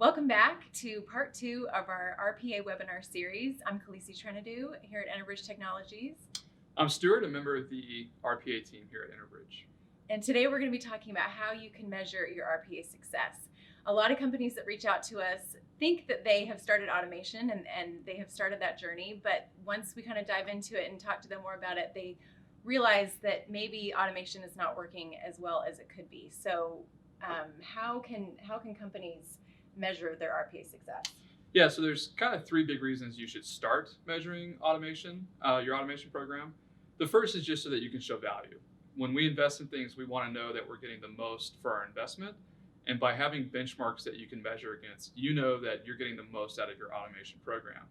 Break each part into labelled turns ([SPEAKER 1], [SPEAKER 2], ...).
[SPEAKER 1] Welcome back to part 2 of our RPA Webinar Series. I'm Khaleesi Trenadu here at EnterBridge Technologies.
[SPEAKER 2] I'm Stuart, a member of the RPA team here at EnterBridge.
[SPEAKER 1] And today we're going to be talking about how you can measure your RPA success. A lot of companies that reach out to us think that they have started automation and they have started that journey, but once we kind of dive into it and talk to them more about it, they realize that maybe automation is not working as well as it could be. So how can companies measure their RPA success?
[SPEAKER 2] Yeah, so there's kind of 3 big reasons you should start measuring automation, your automation program. The first is just so that you can show value. When we invest in things, we want to know that we're getting the most for our investment. And by having benchmarks that you can measure against, you know that you're getting the most out of your automation program.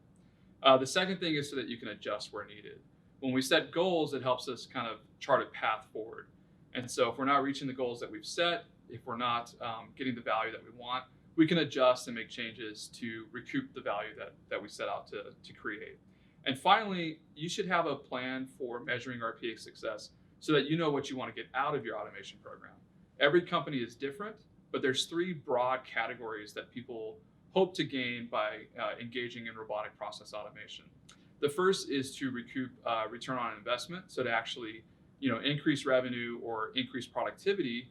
[SPEAKER 2] The second thing is so that you can adjust where needed. When we set goals, it helps us kind of chart a path forward. And so if we're not reaching the goals that we've set, if we're not getting the value that we want, we can adjust and make changes to recoup the value that we set out to create. And finally, you should have a plan for measuring RPA success so that you know what you want to get out of your automation program. Every company is different, but there's 3 broad categories that people hope to gain by engaging in robotic process automation. The first is to recoup return on investment, so to actually increase revenue or increase productivity,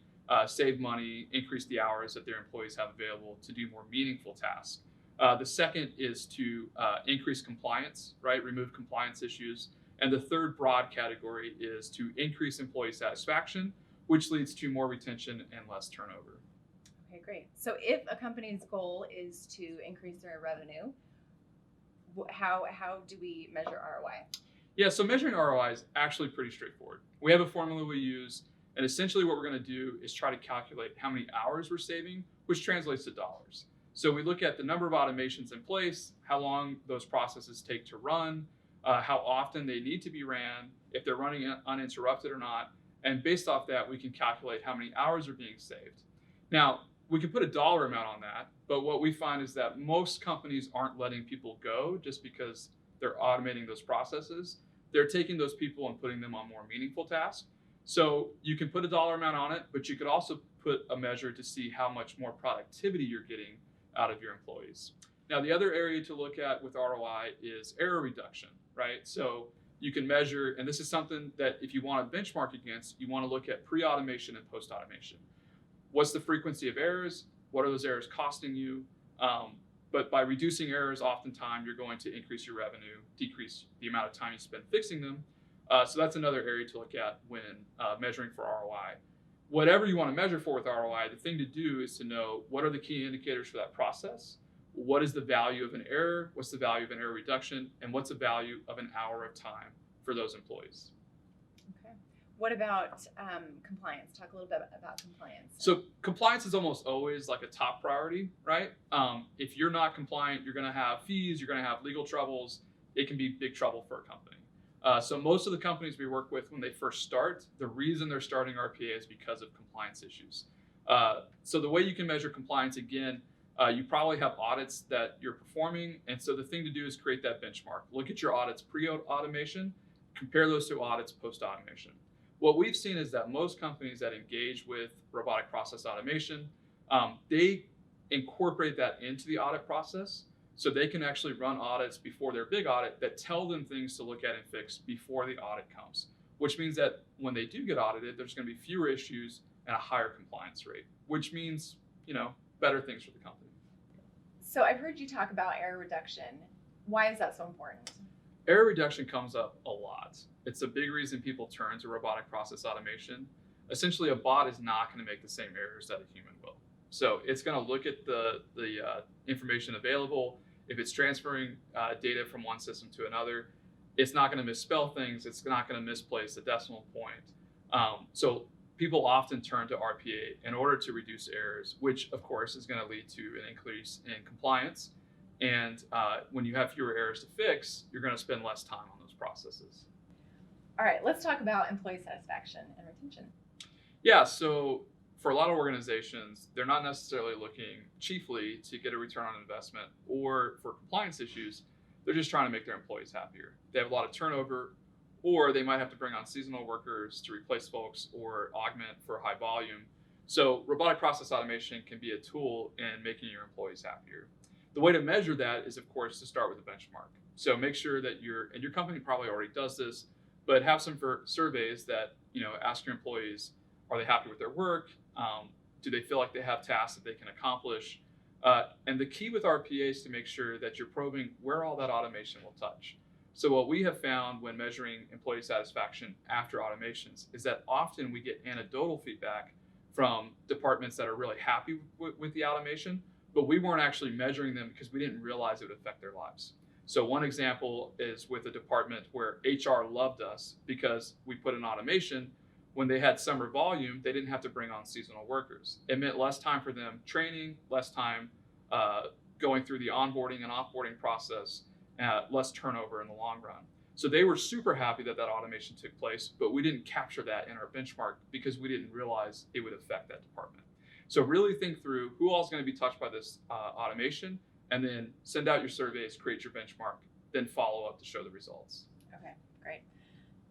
[SPEAKER 2] save money, increase the hours that their employees have available to do more meaningful tasks. The second is to increase compliance, right? Remove compliance issues. And the third broad category is to increase employee satisfaction, which leads to more retention and less turnover.
[SPEAKER 1] Okay, great. So if a company's goal is to increase their revenue, how do we measure ROI?
[SPEAKER 2] Yeah, so measuring ROI is actually pretty straightforward. We have a formula we use. And essentially what we're going to do is try to calculate how many hours we're saving, which translates to dollars. So we look at the number of automations in place, how long those processes take to run, how often they need to be ran, if they're running uninterrupted or not. And based off that, we can calculate how many hours are being saved. Now, we can put a dollar amount on that, but what we find is that most companies aren't letting people go just because they're automating those processes. They're taking those people and putting them on more meaningful tasks. So you can put a dollar amount on it, but you could also put a measure to see how much more productivity you're getting out of your employees. Now, the other area to look at with ROI is error reduction, right? So you can measure, and this is something that if you want to benchmark against, you want to look at pre-automation and post-automation. What's the frequency of errors? What are those errors costing you? But by reducing errors, oftentimes you're going to increase your revenue, decrease the amount of time you spend fixing them. So that's another area to look at when measuring for ROI. Whatever you want to measure for with ROI, the thing to do is to know what are the key indicators for that process, what is the value of an error, what's the value of an error reduction, and what's the value of an hour of time for those employees.
[SPEAKER 1] Okay. What about compliance? Talk a little bit about compliance.
[SPEAKER 2] So compliance is almost always like a top priority, right? If you're not compliant, you're going to have fees, you're going to have legal troubles. It can be big trouble for a company. So most of the companies we work with when they first start, the reason they're starting RPA is because of compliance issues. So the way you can measure compliance, again, you probably have audits that you're performing. And so the thing to do is create that benchmark. Look at your audits pre-automation, compare those to audits post-automation. What we've seen is that most companies that engage with robotic process automation, they incorporate that into the audit process. So they can actually run audits before their big audit that tell them things to look at and fix before the audit comes, which means that when they do get audited, there's going to be fewer issues and a higher compliance rate, which means, better things for the company.
[SPEAKER 1] So I've heard you talk about error reduction. Why is that so important?
[SPEAKER 2] Error reduction comes up a lot. It's a big reason people turn to robotic process automation. Essentially, a bot is not going to make the same errors that a human will. So it's going to look at the information available. If it's transferring data from one system to another, it's not going to misspell things. It's not going to misplace a decimal point. So people often turn to RPA in order to reduce errors, which of course is going to lead to an increase in compliance. And when you have fewer errors to fix, you're going to spend less time on those processes.
[SPEAKER 1] All right, let's talk about employee satisfaction and retention.
[SPEAKER 2] Yeah, so for a lot of organizations, they're not necessarily looking chiefly to get a return on investment or for compliance issues. They're just trying to make their employees happier. They have a lot of turnover, or they might have to bring on seasonal workers to replace folks or augment for high volume. So robotic process automation can be a tool in making your employees happier. The way to measure that is, of course, to start with a benchmark. So make sure that and your company probably already does this, but have some surveys that, ask your employees, are they happy with their work? Do they feel like they have tasks that they can accomplish? And the key with RPA is to make sure that you're probing where all that automation will touch. So what we have found when measuring employee satisfaction after automations is that often we get anecdotal feedback from departments that are really happy with the automation, but we weren't actually measuring them because we didn't realize it would affect their lives. So one example is with a department where HR loved us because we put in automation. When they had summer volume, they didn't have to bring on seasonal workers. It meant less time for them training, less time going through the onboarding and offboarding process, less turnover in the long run. So they were super happy that automation took place, but we didn't capture that in our benchmark because we didn't realize it would affect that department. So really think through who all is going to be touched by this automation, and then send out your surveys, create your benchmark, then follow up to show the results.
[SPEAKER 1] Okay, great.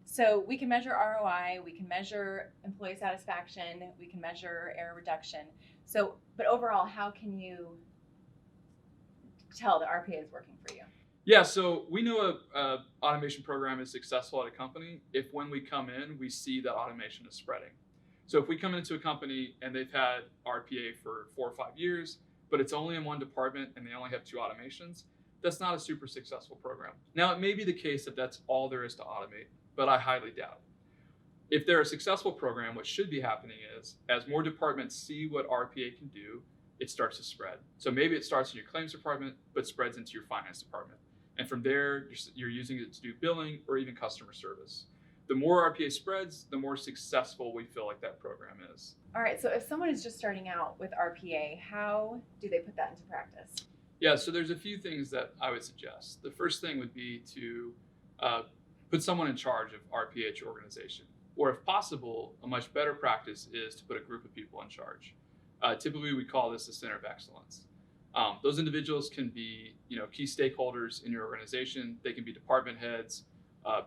[SPEAKER 1] So we can measure ROI, we can measure employee satisfaction, we can measure error reduction. So, but overall, how can you tell that RPA is working for you?
[SPEAKER 2] Yeah, so we know a automation program is successful at a company if when we come in, we see that automation is spreading. So if we come into a company and they've had RPA for 4 or 5 years, but it's only in one department and they only have 2 automations, that's not a super successful program. Now, it may be the case that that's all there is to automate, but I highly doubt it. If they're a successful program, what should be happening is, as more departments see what RPA can do, it starts to spread. So maybe it starts in your claims department, but spreads into your finance department. And from there, you're using it to do billing or even customer service. The more RPA spreads, the more successful we feel like that program is.
[SPEAKER 1] All right, so if someone is just starting out with RPA, how do they put that into practice?
[SPEAKER 2] Yeah, so there's a few things that I would suggest. The first thing would be to put someone in charge of RPA at your organization. Or if possible, a much better practice is to put a group of people in charge. Typically, we call this a center of excellence. Those individuals can be, key stakeholders in your organization. They can be department heads,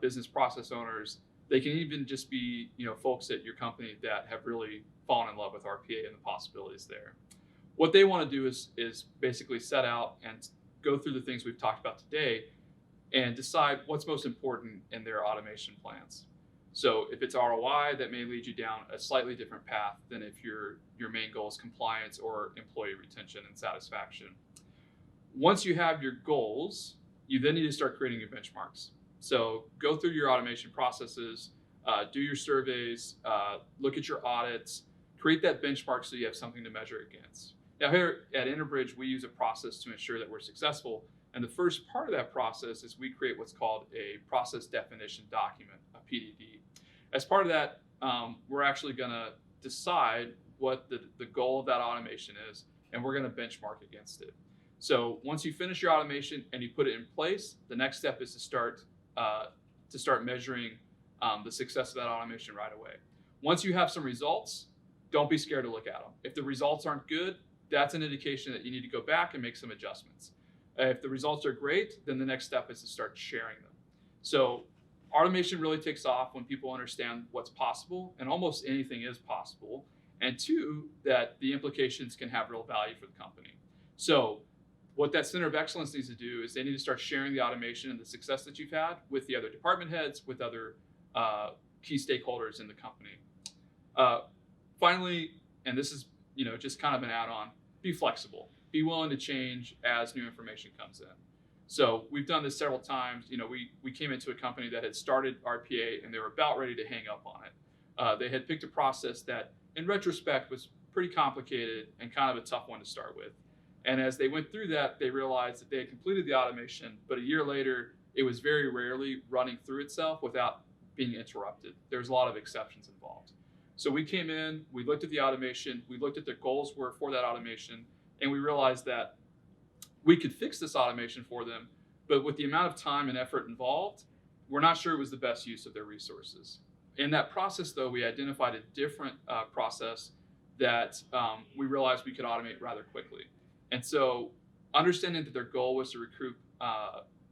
[SPEAKER 2] business process owners. They can even just be, folks at your company that have really fallen in love with RPA and the possibilities there. What they want to do is basically set out and go through the things we've talked about today and decide what's most important in their automation plans. So if it's ROI, that may lead you down a slightly different path than if your main goal is compliance or employee retention and satisfaction. Once you have your goals, you then need to start creating your benchmarks. So go through your automation processes, do your surveys, look at your audits, create that benchmark so you have something to measure against. Now here at EnterBridge, we use a process to ensure that we're successful. And the first part of that process is we create what's called a process definition document, a PDD. As part of that, we're actually going to decide what the goal of that automation is, and we're going to benchmark against it. So once you finish your automation and you put it in place, the next step is to start measuring the success of that automation right away. Once you have some results, don't be scared to look at them. If the results aren't good, that's an indication that you need to go back and make some adjustments. If the results are great, then the next step is to start sharing them. So automation really takes off when people understand what's possible, and almost anything is possible. And 2, that the implications can have real value for the company. So what that center of excellence needs to do is they need to start sharing the automation and the success that you've had with the other department heads, with other key stakeholders in the company. Finally, and this is just kind of an add-on, be flexible. Be willing to change as new information comes in. So we've done this several times. We came into a company that had started RPA and they were about ready to hang up on it. They had picked a process that, in retrospect, was pretty complicated and kind of a tough one to start with. And as they went through that, they realized that they had completed the automation, but a year later, it was very rarely running through itself without being interrupted. There's a lot of exceptions involved. So we came in, we looked at the automation, we looked at the goals were for that automation, and we realized that we could fix this automation for them, but with the amount of time and effort involved, we're not sure it was the best use of their resources. In that process, though, we identified a different process that we realized we could automate rather quickly. And so understanding that their goal was to recoup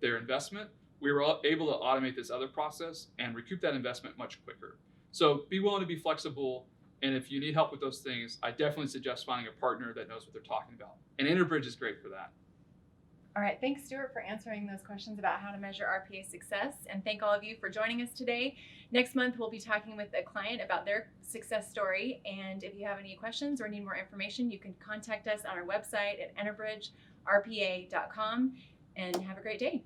[SPEAKER 2] their investment, we were able to automate this other process and recoup that investment much quicker. So be willing to be flexible And if you need help with those things, I definitely suggest finding a partner that knows what they're talking about. And EnterBridge is great for that.
[SPEAKER 1] All right, thanks, Stuart, for answering those questions about how to measure RPA success. And thank all of you for joining us today. Next month, we'll be talking with a client about their success story. And if you have any questions or need more information, you can contact us on our website at enterbridgerpa.com. And have a great day.